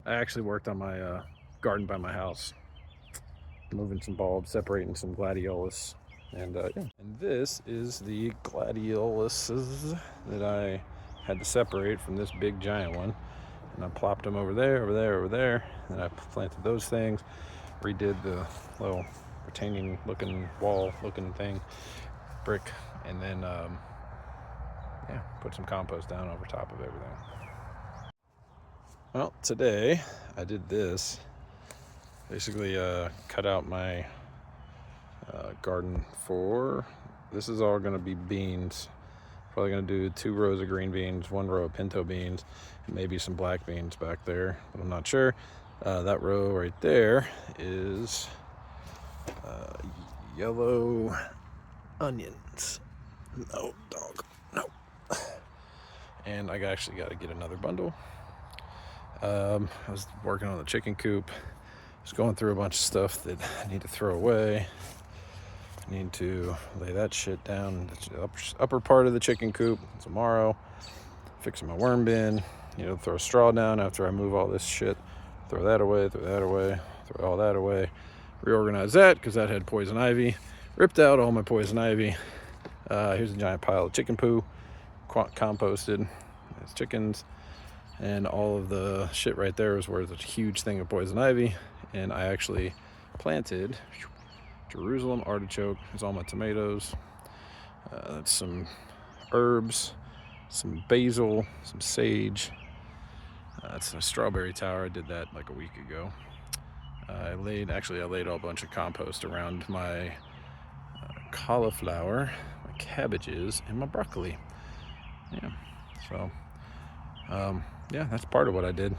I actually worked on my garden by my house, moving some bulbs, separating some gladiolus, and yeah. And this is the gladioluses that I had to separate from this big giant one, and I plopped them over there, over there, over there, and I planted those things, redid the little retaining looking wall looking thing, brick, and then yeah, put some compost down over top of everything. Well, today I did this. Basically, cut out my garden for. This is all going to be beans. Probably going to do 2 rows of green beans, 1 row of pinto beans, and maybe some black beans back there, but I'm not sure. That row right there is yellow onions. No, dog, no. And I actually got to get another bundle. I was working on the chicken coop. Just going through a bunch of stuff that I need to throw away. I need to lay that shit down. The upper part of the chicken coop tomorrow. Fixing my worm bin. Throw straw down after I move all this shit. Throw that away, throw that away, throw all that away. Reorganize that because that had poison ivy. Ripped out all my poison ivy. Here's a giant pile of chicken poo. Composted. There's chickens. And all of the shit right there was worth a huge thing of poison ivy. And I actually planted Jerusalem artichoke. There's all my tomatoes. That's some herbs, some basil, some sage. That's a strawberry tower. I did that like a week ago. I laid a bunch of compost around my cauliflower, my cabbages, and my broccoli. Yeah. So, yeah, that's part of what I did.